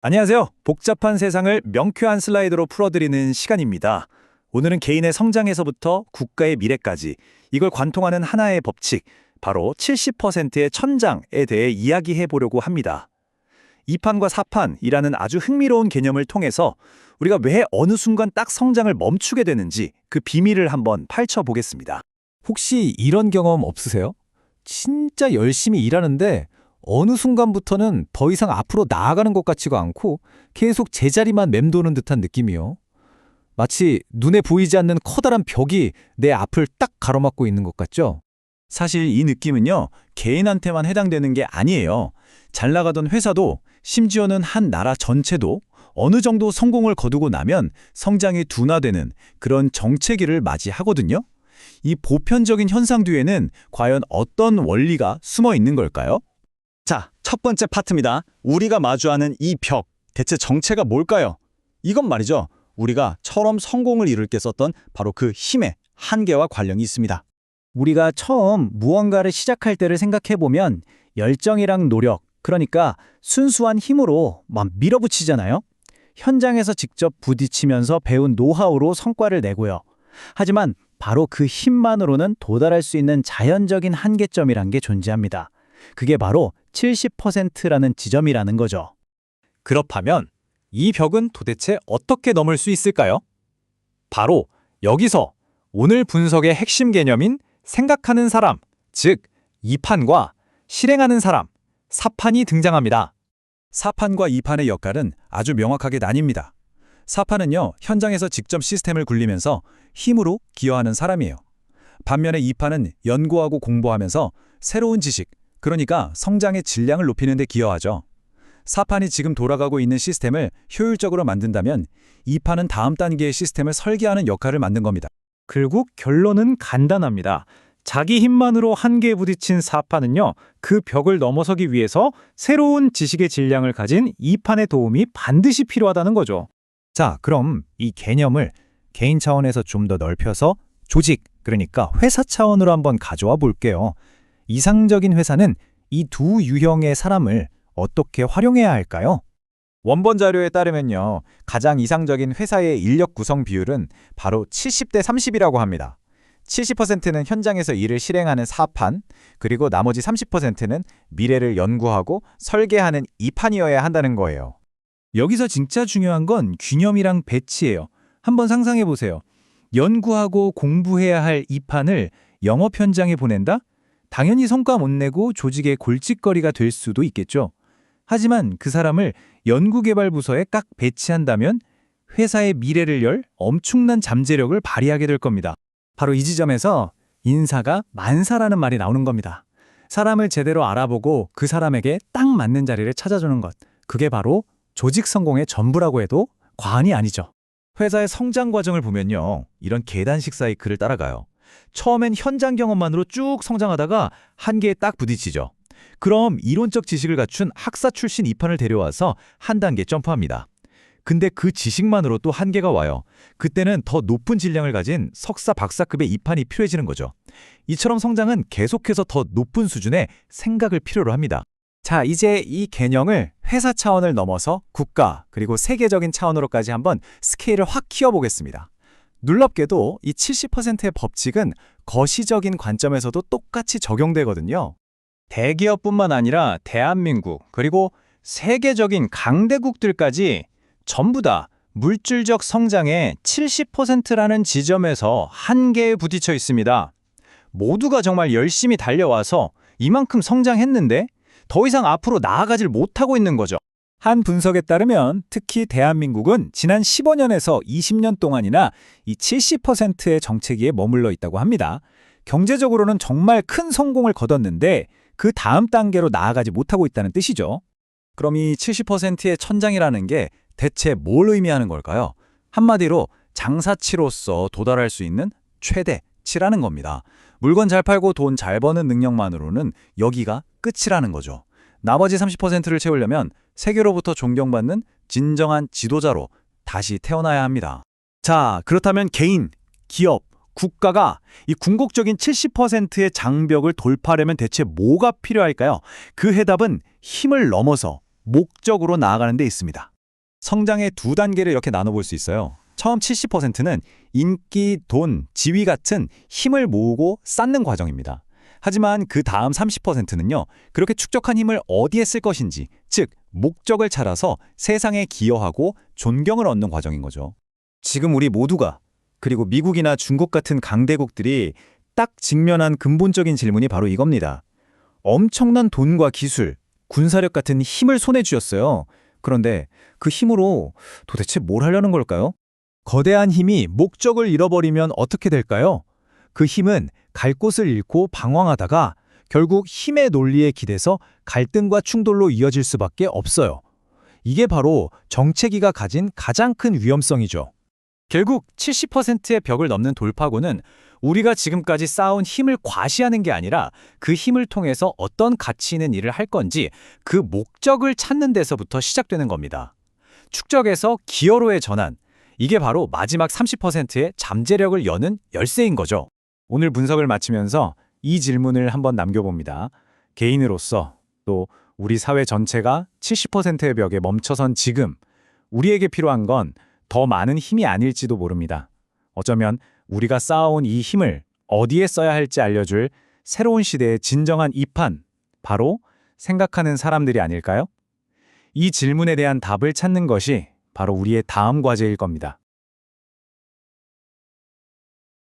안녕하세요. 복잡한 세상을 명쾌한 슬라이드로 풀어드리는 시간입니다. 오늘은 개인의 성장에서부터 국가의 미래까지 이걸 관통하는 하나의 법칙, 바로 70%의 천장에 대해 이야기해 보려고 합니다. 2판과 4판이라는 아주 흥미로운 개념을 통해서 우리가 왜 어느 순간 딱 성장을 멈추게 되는지 그 비밀을 한번 파헤쳐 보겠습니다. 혹시 이런 경험 없으세요? 진짜 열심히 일하는데 어느 순간부터는 더 이상 앞으로 나아가는 것 같지가 않고 계속 제자리만 맴도는 듯한 느낌이요. 마치 눈에 보이지 않는 커다란 벽이 내 앞을 딱 가로막고 있는 것 같죠? 사실 이 느낌은요, 개인한테만 해당되는 게 아니에요. 잘 나가던 회사도, 심지어는 한 나라 전체도 어느 정도 성공을 거두고 나면 성장이 둔화되는 그런 정체기를 맞이하거든요. 이 보편적인 현상 뒤에는 과연 어떤 원리가 숨어 있는 걸까요? 자, 첫 번째 파트입니다. 우리가 마주하는 이 벽, 대체 정체가 뭘까요? 이건 말이죠, 우리가 처럼 성공을 이룰 때 썼던 바로 그 힘의 한계와 관련이 있습니다. 우리가 처음 무언가를 시작할 때를 생각해보면 열정이랑 노력, 그러니까 순수한 힘으로 막 밀어붙이잖아요. 현장에서 직접 부딪히면서 배운 노하우로 성과를 내고요. 하지만 바로 그 힘만으로는 도달할 수 있는 자연적인 한계점이란 게 존재합니다. 그게 바로 70%라는 지점이라는 거죠. 그렇다면 이 벽은 도대체 어떻게 넘을 수 있을까요? 바로 여기서 오늘 분석의 핵심 개념인 생각하는 사람, 즉 2판과 실행하는 사람, 4판이 등장합니다. 4판과 2판의 역할은 아주 명확하게 나뉩니다. 4판은요, 현장에서 직접 시스템을 굴리면서 힘으로 기여하는 사람이에요. 반면에 2판은 연구하고 공부하면서 새로운 지식, 그러니까 성장의 질량을 높이는 데 기여하죠. 4판이 지금 돌아가고 있는 시스템을 효율적으로 만든다면 2판은 다음 단계의 시스템을 설계하는 역할을 맡는 겁니다. 결국 결론은 간단합니다. 자기 힘만으로 한계에 부딪힌 4판은요, 그 벽을 넘어서기 위해서 새로운 지식의 질량을 가진 2판의 도움이 반드시 필요하다는 거죠. 자, 그럼 이 개념을 개인 차원에서 좀 더 넓혀서 조직, 그러니까 회사 차원으로 한번 가져와 볼게요. 이상적인 회사는 이 두 유형의 사람을 어떻게 활용해야 할까요? 원본 자료에 따르면요, 가장 이상적인 회사의 인력 구성 비율은 바로 70대 30이라고 합니다. 70%는 현장에서 일을 실행하는 4판, 그리고 나머지 30%는 미래를 연구하고 설계하는 2판이어야 한다는 거예요. 여기서 진짜 중요한 건 균형이랑 배치예요. 한번 상상해 보세요. 연구하고 공부해야 할 2판을 영업 현장에 보낸다? 당연히 성과 못 내고 조직의 골칫거리가 될 수도 있겠죠. 하지만 그 사람을 연구개발 부서에 딱 배치한다면 회사의 미래를 열 엄청난 잠재력을 발휘하게 될 겁니다. 바로 이 지점에서 인사가 만사라는 말이 나오는 겁니다. 사람을 제대로 알아보고 그 사람에게 딱 맞는 자리를 찾아주는 것. 그게 바로 조직 성공의 전부라고 해도 과언이 아니죠. 회사의 성장 과정을 보면요, 이런 계단식 사이클을 따라가요. 처음엔 현장 경험만으로 쭉 성장하다가 한계에 딱 부딪히죠. 그럼 이론적 지식을 갖춘 학사 출신 2판을 데려와서 한 단계 점프합니다. 근데 그 지식만으로 또 한계가 와요. 그때는 더 높은 질량을 가진 석사 박사급의 2판이 필요해지는 거죠. 이처럼 성장은 계속해서 더 높은 수준의 생각을 필요로 합니다. 자, 이제 이 개념을 회사 차원을 넘어서 국가 그리고 세계적인 차원으로까지 한번 스케일을 확 키워보겠습니다. 놀랍게도 이 70%의 법칙은 거시적인 관점에서도 똑같이 적용되거든요. 대기업뿐만 아니라 대한민국 그리고 세계적인 강대국들까지 전부 다 물질적 성장의 70%라는 지점에서 한계에 부딪혀 있습니다. 모두가 정말 열심히 달려와서 이만큼 성장했는데 더 이상 앞으로 나아가질 못하고 있는 거죠. 한 분석에 따르면 특히 대한민국은 지난 15년에서 20년 동안이나 이 70%의 정체기에 머물러 있다고 합니다. 경제적으로는 정말 큰 성공을 거뒀는데 그 다음 단계로 나아가지 못하고 있다는 뜻이죠. 그럼 이 70%의 천장이라는 게 대체 뭘 의미하는 걸까요? 한마디로 장사치로서 도달할 수 있는 최대치라는 겁니다. 물건 잘 팔고 돈 잘 버는 능력만으로는 여기가 끝이라는 거죠. 나머지 30%를 채우려면 세계로부터 존경받는 진정한 지도자로 다시 태어나야 합니다. 자, 그렇다면 개인, 기업, 국가가 이 궁극적인 70%의 장벽을 돌파하려면 대체 뭐가 필요할까요? 그 해답은 힘을 넘어서 목적으로 나아가는 데 있습니다. 성장의 두 단계를 이렇게 나눠볼 수 있어요. 처음 70%는 인기, 돈, 지위 같은 힘을 모으고 쌓는 과정입니다. 하지만 그 다음 30%는요, 그렇게 축적한 힘을 어디에 쓸 것인지, 즉 목적을 찾아서 세상에 기여하고 존경을 얻는 과정인 거죠. 지금 우리 모두가, 그리고 미국이나 중국 같은 강대국들이 딱 직면한 근본적인 질문이 바로 이겁니다. 엄청난 돈과 기술, 군사력 같은 힘을 손에 쥐었어요. 그런데 그 힘으로 도대체 뭘 하려는 걸까요? 거대한 힘이 목적을 잃어버리면 어떻게 될까요? 그 힘은 갈 곳을 잃고 방황하다가 결국 힘의 논리에 기대서 갈등과 충돌로 이어질 수밖에 없어요. 이게 바로 정체기가 가진 가장 큰 위험성이죠. 결국 70%의 벽을 넘는 돌파구는 우리가 지금까지 쌓아온 힘을 과시하는 게 아니라 그 힘을 통해서 어떤 가치 있는 일을 할 건지 그 목적을 찾는 데서부터 시작되는 겁니다. 축적에서 기여로의 전환, 이게 바로 마지막 30%의 잠재력을 여는 열쇠인 거죠. 오늘 분석을 마치면서 이 질문을 한번 남겨봅니다. 개인으로서 또 우리 사회 전체가 70%의 벽에 멈춰선 지금 우리에게 필요한 건 더 많은 힘이 아닐지도 모릅니다. 어쩌면 우리가 쌓아온 이 힘을 어디에 써야 할지 알려줄 새로운 시대의 진정한 이판, 바로 생각하는 사람들이 아닐까요? 이 질문에 대한 답을 찾는 것이 바로 우리의 다음 과제일 겁니다.